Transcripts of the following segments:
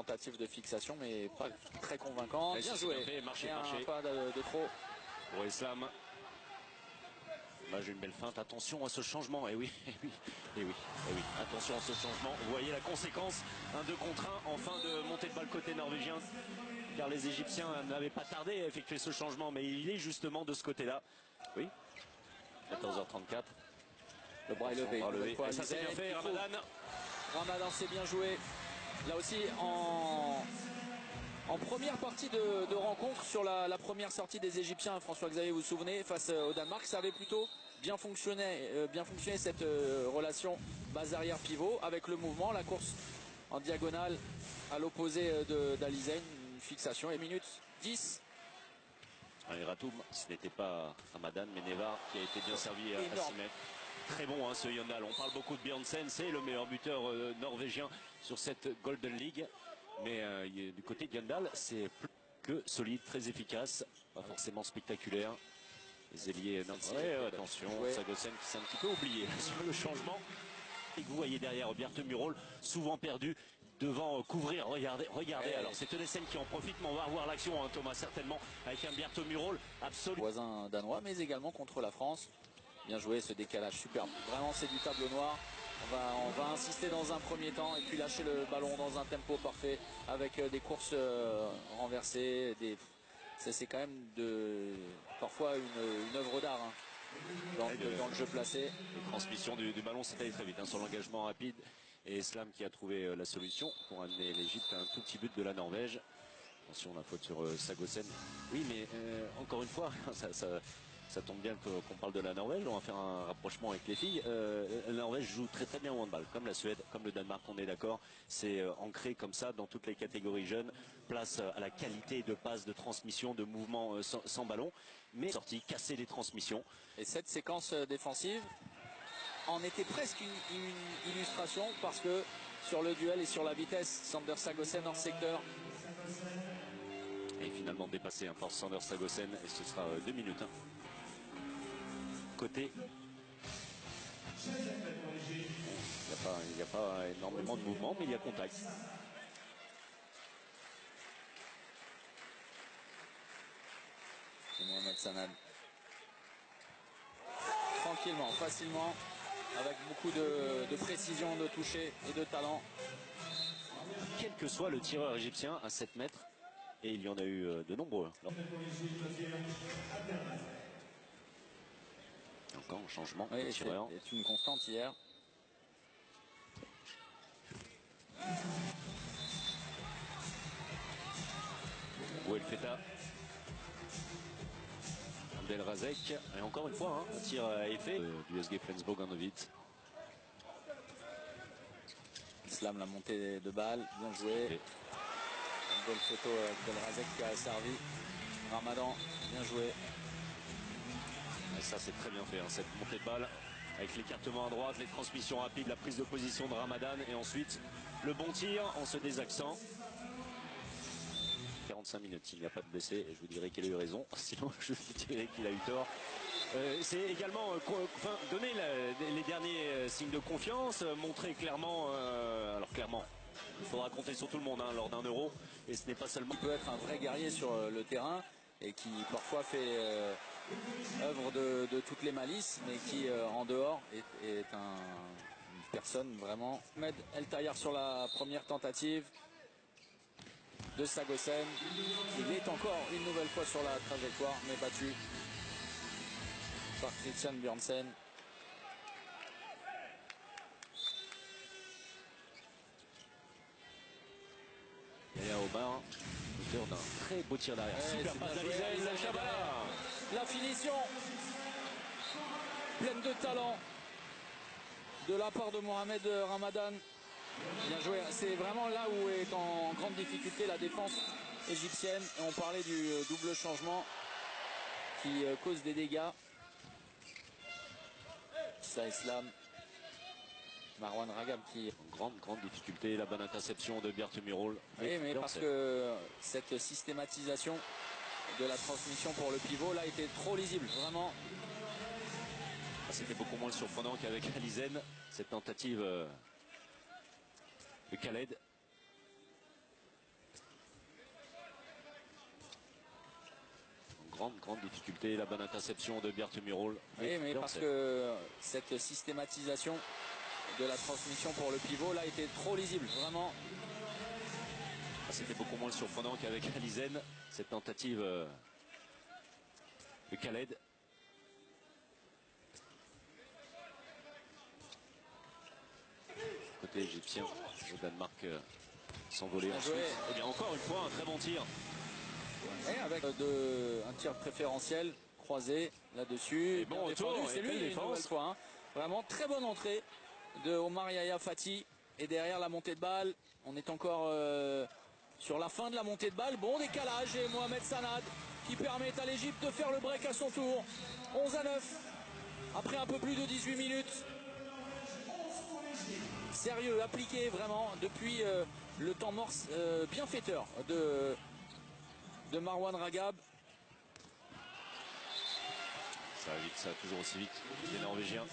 tentative de fixation, mais pas très convaincante. Ouais, bien joué. Fait, marché. Un pas de trop. Pour Islam. Là, j'ai une belle feinte. Attention à ce changement. Et oui, et oui, et oui, et oui. Attention à ce changement. Vous voyez la conséquence. Un 2 contre 1 en fin de montée de balle côté norvégien. Car les Égyptiens n'avaient pas tardé à effectuer ce changement. Mais il est justement de ce côté-là. Oui. 14h34. Le bras est levé. Et ça c'est bien fait, Ramadan. Ramadan s'est bien joué. Là aussi, en première partie de rencontre, sur la première sortie des Égyptiens, François-Xavier, vous vous souvenez, face au Danemark, ça avait plutôt bien fonctionné cette relation base arrière pivot avec le mouvement, la course en diagonale à l'opposé d'Alizen, une fixation et minute 10. Et Ratoum, ce n'était pas Ramadan, mais Nevar qui a été bien servi à 6 mètres. Très bon hein, ce Yondal. On parle beaucoup de Bjørnsen, c'est le meilleur buteur norvégien sur cette Golden League. Mais du côté de Yondal, c'est plus que solide, très efficace, pas forcément spectaculaire. Les ailiers, attention, Sagosen qui s'est un petit peu oublié sur le changement. Et que vous voyez derrière Bjarte Murol, souvent perdu devant couvrir. Regardez. Alors c'est Tønnesen qui en profite, mais on va revoir l'action, hein, Thomas, certainement, avec un Bjarte Murol absolu. Voisin danois, mais également contre la France. Bien joué ce décalage, superbe. Vraiment c'est du tableau noir. On va insister dans un premier temps et puis lâcher le ballon dans un tempo parfait avec des courses renversées. C'est quand même parfois une œuvre d'art hein, dans le jeu placé. Les transmissions du ballon, c'est allé très vite hein, sur l'engagement rapide. Et Islam qui a trouvé la solution pour amener l'Égypte à un tout petit but de la Norvège. Attention, la faute sur Sagosen. Oui, mais encore une fois, ça tombe bien qu'on parle de la Norvège. On va faire un rapprochement avec les filles. La Norvège joue très très bien au handball, comme la Suède, comme le Danemark, on est d'accord. C'est ancré comme ça dans toutes les catégories jeunes. Place à la qualité de passe, de transmission, de mouvement sans ballon. Mais sortie, casser les transmissions. Et cette séquence défensive en était presque une illustration parce que sur le duel et sur la vitesse, Sander Sagosen hors secteur. Et finalement dépassé par Sander Sagosen et ce sera 2 minutes. Hein. Côté. Il n'y a pas énormément de mouvement, mais il y a contact. Et Mohamed Sanad. Tranquillement, facilement, avec beaucoup de précision, de toucher et de talent. Quel que soit le tireur égyptien à 7 mètres, et il y en a eu de nombreux. Encore un changement de tireur. C'est une constante hier. Bouel Feta. Abdel Razek. Et encore une fois, hein, un tir à effet du SG Flensburg en vite. Islam, la montée de balle, bien joué. Une belle photo Abdel Razek qui a servi. Ramadan, bien joué. Et ça c'est très bien fait, hein, cette montée de balle. Avec l'écartement à droite, les transmissions rapides, la prise de position de Ramadan. Et ensuite, le bon tir en se désaxant. 45 minutes, il n'y a pas de blessé, et je vous dirai qu'il a eu raison, sinon je vous dirai qu'il a eu tort. C'est également donner les derniers signes de confiance, montrer clairement, alors clairement, il faudra compter sur tout le monde hein, lors d'un euro, et ce n'est pas seulement... Il peut être un vrai guerrier sur le terrain, et qui parfois fait œuvre de toutes les malices, mais qui en dehors est une personne vraiment... Ahmed El Tayyar sur la première tentative de Sagosen. Il est encore une nouvelle fois sur la trajectoire, mais battu par Christian Bjørnsen. Yaya Omar, auteur d'un très beau tir d'arrière. Super passe d'Alizen Chabala. La finition pleine de talent de la part de Mohamed Ramadan. Bien joué. C'est vraiment là où est en grande difficulté la défense égyptienne. Et on parlait du double changement qui cause des dégâts. Ça Islam. Marwan Ragab qui... Grande difficulté, la bonne interception de Bjarte Murol. Oui, mais parce que cette systématisation de la transmission pour le pivot là était trop lisible, vraiment. C'était beaucoup moins surprenant qu'avec Alizen, cette tentative de Khaled. grande difficulté. La bonne interception de Bjarte Murol. Oui, mais parce que cette systématisation de la transmission pour le pivot là était trop lisible, vraiment. C'était beaucoup moins surprenant qu'avec Alizen, cette tentative de Khaled. Côté égyptien, le Danemark s'envoler ensuite. Et bien encore une fois, un très bon tir. Et avec un tir préférentiel croisé là-dessus. Et bon retour, c'est lui une nouvelle fois. Hein. Vraiment très bonne entrée de Omar Yahya Fati. Et derrière la montée de balle, on est encore sur la fin de la montée de balle. Bon décalage et Mohamed Sanad qui permet à l'Égypte de faire le break à son tour. 11-9 après un peu plus de 18 minutes. Sérieux, appliqué vraiment depuis le temps mort bienfaiteur de Marwan Ragab. Ça va vite, ça va toujours aussi vite. Les Norvégiens.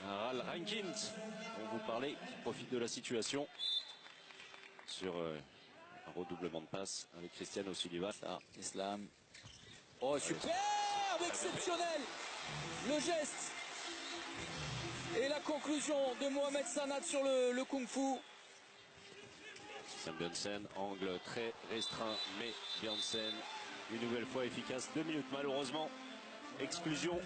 Harald Rankind, dont vous parlez, qui profite de la situation sur un redoublement de passe avec Christian O'Sullivan. Islam. Oh, superbe, exceptionnel. Le geste. Et la conclusion de Mohamed Sanad sur le kung-fu. Sam Bjørnsen, angle très restreint, mais Bjørnsen, une nouvelle fois efficace. 2 minutes malheureusement. Exclusion.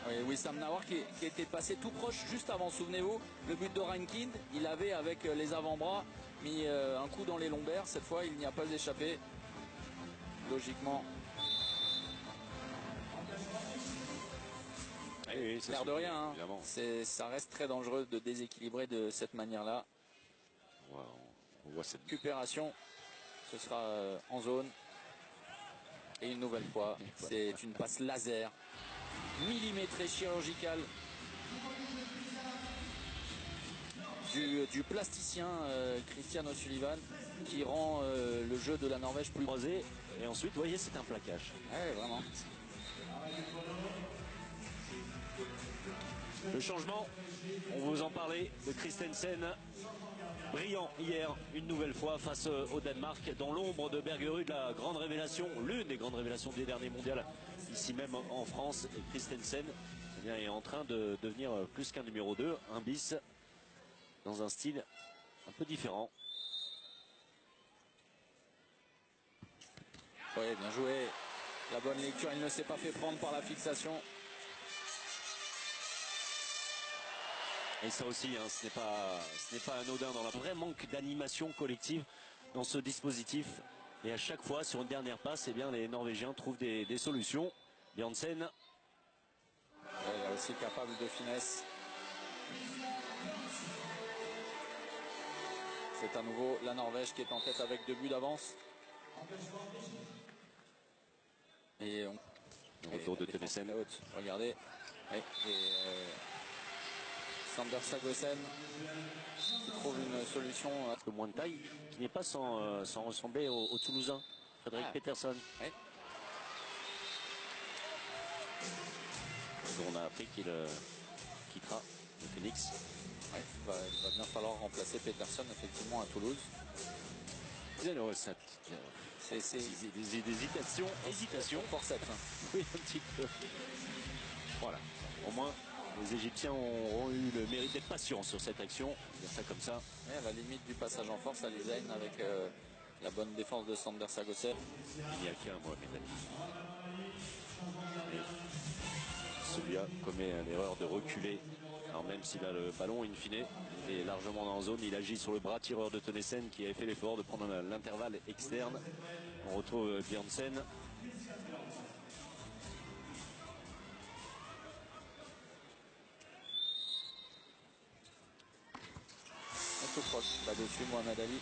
Oui, Wissam Nawar qui était passé tout proche juste avant, souvenez-vous, le but de Rankind, il avait avec les avant-bras mis un coup dans les lombaires. Cette fois, il n'y a pas échappé. Logiquement. Oui, l'air de rien, hein. Ça reste très dangereux de déséquilibrer de cette manière-là. On voit cette récupération, ce sera en zone. Et une nouvelle fois, c'est une passe laser, millimétrée, chirurgicale du plasticien Christian O'Sullivan qui rend le jeu de la Norvège plus croisé. Et ensuite, vous voyez, c'est un plaquage. Ouais, vraiment. Le changement, on vous en parlait, de Christensen, brillant hier, une nouvelle fois face au Danemark, dans l'ombre de Bergerud, la grande révélation, l'une des grandes révélations des derniers mondiaux, ici même en France. Et Christensen est en train de devenir plus qu'un numéro 2, un bis, dans un style un peu différent. Oui, bien joué. La bonne lecture, il ne s'est pas fait prendre par la fixation. Et ça aussi, hein, ce n'est pas anodin dans la vrai manque d'animation collective dans ce dispositif. Et à chaque fois, sur une dernière passe, eh bien, les Norvégiens trouvent des solutions. Bjørnsen. Là aussi capable de finesse. C'est à nouveau la Norvège qui est en tête avec 2 buts d'avance. Et on retour de Tønnesen. Regardez. Et Sander Sagosen qui trouve une solution. Un peu moins de taille, qui n'est pas sans ressembler au Toulousain, Frédéric Peterson. Ouais. On a appris qu'il quittera le Phoenix. Ouais, il va bien falloir remplacer Peterson effectivement à Toulouse. C'est des hésitations. Forcette. Oui, un petit peu. Voilà. Au moins, les Égyptiens auront eu le mérite d'être patients sur cette action. Dire ça comme ça. Ouais, à la limite du passage en force à Lizaïn avec la bonne défense de Sander Sagosen. Il n'y a qu'un Mohamed Ali. Celui-là commet l'erreur de reculer. Alors même s'il a le ballon, in fine, il est largement dans la zone. Il agit sur le bras tireur de Tønnesen qui avait fait l'effort de prendre l'intervalle externe. On retrouve Bjørnsen. Tout proche là-dessus, Mohamed Ali.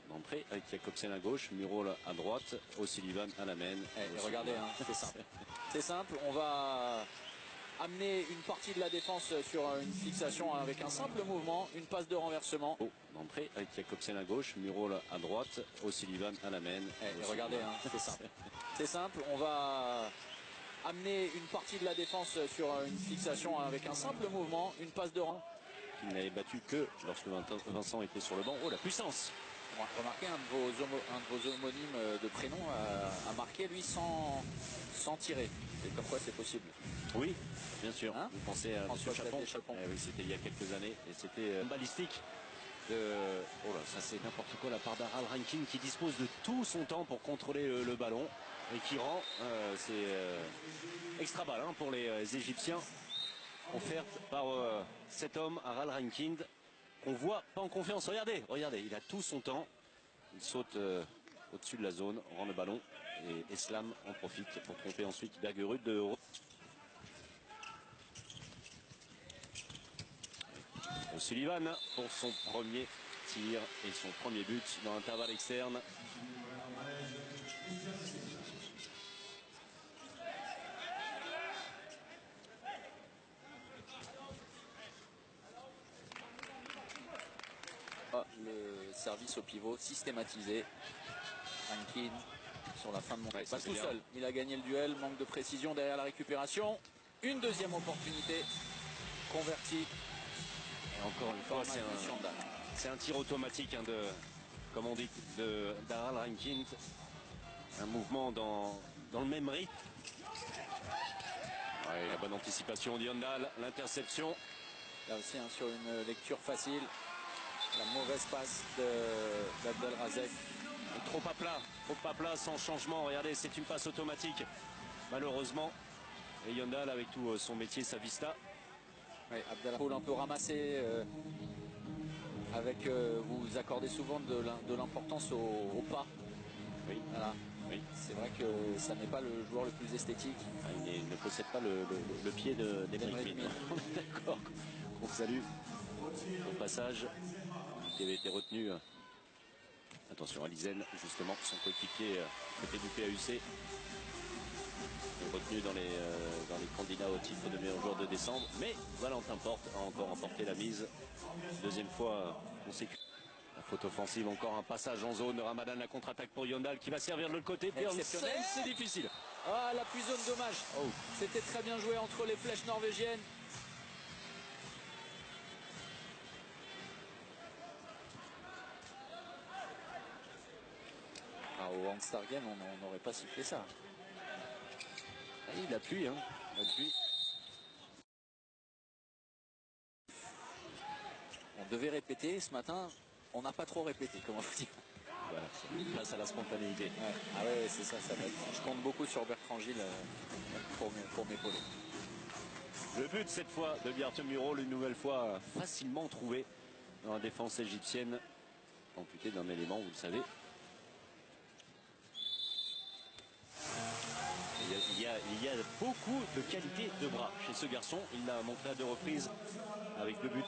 D'entrée avec Jakobsen à gauche, Murol à droite, O'Sullivan à la main. Regardez, hein, c'est simple. C'est simple, on va amener une partie de la défense sur une fixation avec un simple mouvement, une passe de renversement. D'entrée avec Jakobsen à gauche, Murol à droite, O'Sullivan à la main. Regardez, hein, c'est simple. C'est simple, on va amener une partie de la défense sur une fixation avec un simple mouvement, une passe de renversement. Il n'avait battu que lorsque Vincent était sur le banc. Oh, la puissance! Remarquez, un de vos homonymes de prénom a marqué, lui, sans tirer. Et comme quoi, c'est possible. Oui, bien sûr. Hein, vous pensez à François Monsieur Chapon. Oui, c'était il y a quelques années. Et c'était balistique. Oh là, ça c'est n'importe quoi la part d'Aral Rankin qui dispose de tout son temps pour contrôler le ballon et qui rend c'est extra balle hein, pour les Égyptiens, offerte par cet homme Aral Rankin qu'on voit pas en confiance. Regardez, il a tout son temps, il saute au-dessus de la zone, rend le ballon et Eslam en profite pour tromper ensuite Bergerud de Sullivan pour son premier tir et son premier but dans l'intervalle externe. Le service au pivot systématisé. Rankin sur la fin de montée. Pas tout seul. Il a gagné le duel. Manque de précision derrière la récupération. Une deuxième opportunité. Convertie. Et encore une fois, c'est un tir automatique hein, comme on dit, d'Aral Rankin. Un mouvement dans le même rythme. Ouais, la bonne anticipation d'Yandal, l'interception. Là aussi hein, sur une lecture facile. La mauvaise passe d'Abdelrazek. Trop à plat, sans changement. Regardez, c'est une passe automatique. Malheureusement. Et Yandal avec tout son métier, sa vista. Oui, Abdelrazek un peu ramassé. Vous accordez souvent de l'importance au pas. Oui. Voilà. Oui. C'est vrai que ça n'est pas le joueur le plus esthétique. Il ne possède pas le pied d'Emeric Min. On est d'accord. On salue au passage. Qui avait été retenu. Attention à Lizen, justement, son coéquipier côté du PAUC. Est retenu dans les candidats au titre de meilleur joueur de décembre. Mais Valentin Porte a encore emporté la mise. Deuxième fois consécutive. La faute offensive, encore un passage en zone. Ramadan, la contre-attaque pour Yandal qui va servir de l'autre côté. Exceptionnel, c'est difficile. Ah, l'appui zone, dommage. Oh. C'était très bien joué entre les flèches norvégiennes. Ah, au Handstargen, on n'aurait pas sifflé ça. Ah, il appuie, hein. On devait répéter ce matin. On n'a pas trop répété, comment vous dire. Voilà, place à la spontanéité. Ouais. Ah ouais, c'est ça, ça va être. Je compte beaucoup sur Bertrand Gilles pour m'épauler. Le but cette fois de Bjarne Muro, une nouvelle fois facilement trouvé dans la défense égyptienne, amputé d'un élément, vous le savez. Il y a beaucoup de qualité de bras chez ce garçon. Il l'a montré à 2 reprises avec 2 buts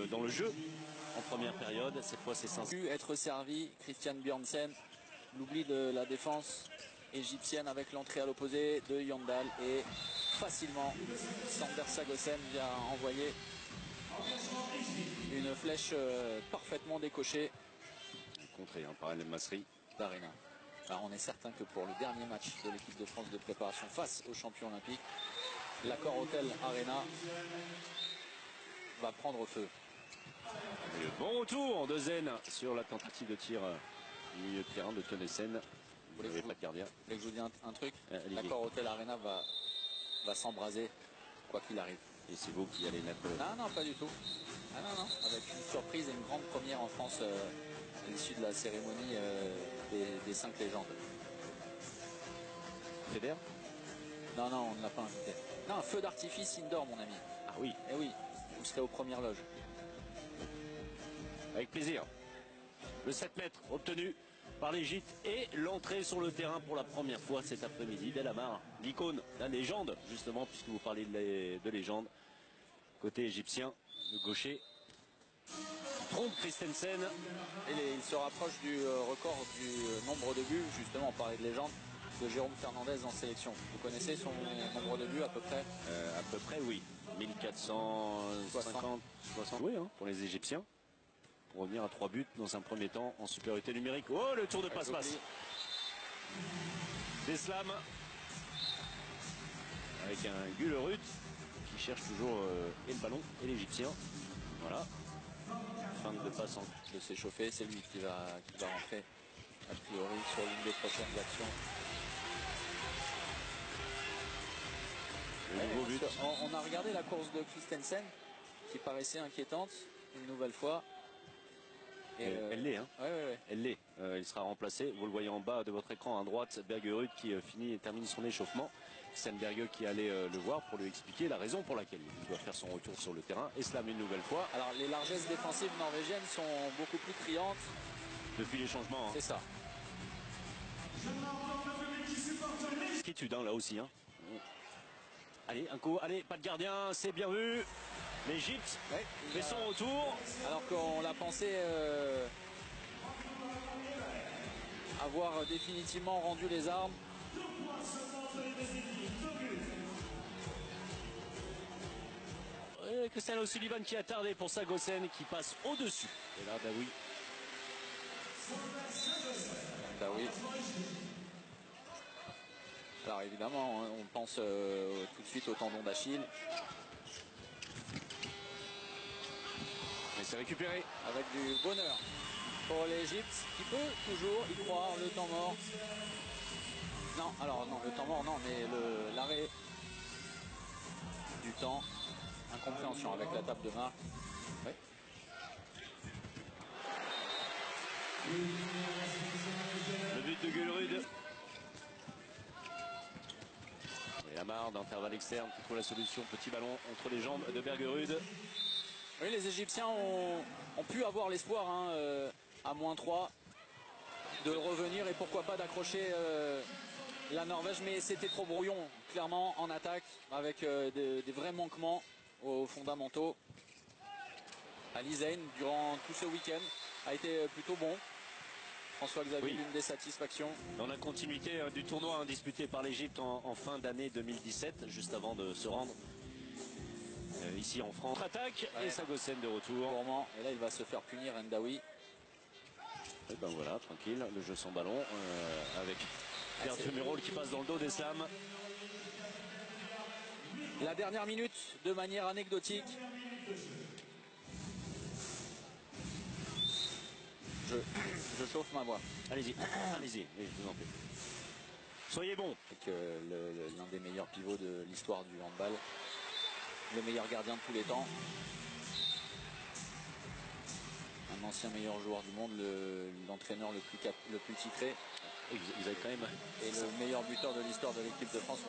dans le jeu en première période. Cette fois, c'est 5. Être servi, Christian Bjørnsen. L'oubli de la défense égyptienne avec l'entrée à l'opposé de Yandal et facilement Sander Sagosen vient envoyer une flèche parfaitement décochée. Contré hein, par El Masri d'Arena. Alors on est certain que pour le dernier match de l'équipe de France de préparation face aux champions olympiques, l'accord Hôtel Arena va prendre feu. Et bon retour de Zen sur la tentative de tir du milieu de terrain de Tenessen. Vous n'avez pas de gardien. Vous voulez que je vous dise un truc? L'accord Hôtel Arena va s'embraser quoi qu'il arrive. Et c'est vous qui allez mettre... Non, pas du tout. Ah non, avec une surprise et une grande première en France à l'issue de la cérémonie des 5 légendes. Feder? Non, on ne l'a pas invité. Non, un feu d'artifice indoor, mon ami. Ah oui. Eh oui, vous serez aux premières loges. Avec plaisir. Le 7 mètres obtenu par l'Égypte et l'entrée sur le terrain pour la première fois cet après-midi d'Elamar, l'icône, la légende, justement, puisque vous parlez de légende. Côté égyptien, le gaucher trompe Christensen. Et il se rapproche du record du nombre de buts, justement, on parlait de légende, de Jérôme Fernandez en sélection. Vous connaissez son nombre de buts à peu près? À peu près, oui. 1450, 60, oui, hein, pour les Égyptiens. Pour revenir à 3 buts dans un premier temps en supériorité numérique. Oh, le tour de passe-passe d'Eslam avec un Gullerud qui cherche toujours et le ballon et l'Égyptien. Voilà. Fin de passe de s'échauffer, c'est lui qui va rentrer a priori sur l'une des prochaines actions. Le nouveau but. On a regardé la course de Christensen qui paraissait inquiétante une nouvelle fois. Et elle l'est, hein. Ouais. Elle l'est. Il sera remplacé. Vous le voyez en bas de votre écran à droite, Bergerud qui finit et termine son échauffement. Stenberger qui allait le voir pour lui expliquer la raison pour laquelle il doit faire son retour sur le terrain. Et Slam une nouvelle fois. Alors les largesses défensives norvégiennes sont beaucoup plus criantes. Depuis les changements. Hein. C'est ça. Inquiétude hein, là aussi. Hein. Allez, un coup. Allez, pas de gardien. C'est bien vu. L'Égypte fait son retour. Alors qu'on l'a pensé avoir définitivement rendu les armes. Christian O'Sullivan qui a tardé pour Sagosen qui passe au-dessus. Et là, Daoui. Alors évidemment, on pense tout de suite au tendon d'Achille. Mais c'est récupéré. Avec du bonheur pour l'Égypte qui peut toujours y croire. Le temps mort. Non, alors non, le temps mort non, mais l'arrêt du temps. Incompréhension avec la table de marque. Ouais. Le but de Gulrud. Et Lamar d'intervalle externe qui trouve la solution. Petit ballon entre les jambes de Bergerud. Oui, les Égyptiens ont pu avoir l'espoir hein, à -3 de revenir et pourquoi pas d'accrocher la Norvège, mais c'était trop brouillon, clairement en attaque avec des vrais manquements aux fondamentaux. Ali Zayn, durant tout ce week-end, a été plutôt bon. François-Xavier, l'une des satisfactions. Dans la continuité du tournoi disputé par l'Égypte en fin d'année 2017, juste avant de se rendre ici en France. Attaque et Sagosen de retour. Gourmand, et là il va se faire punir Ndaoui. Et ben voilà, tranquille, le jeu sans ballon avec Bertumurol qui passe dans le dos d'Eslam. La dernière minute de manière anecdotique. Je chauffe ma voix. Allez-y, allez-y, je vous en prie. Soyez bon. Avec l'un des meilleurs pivots de l'histoire du handball. Le meilleur gardien de tous les temps. Un ancien meilleur joueur du monde, l'entraîneur le plus titré. Vous avez quand même... Et le meilleur buteur de l'histoire de l'équipe de France.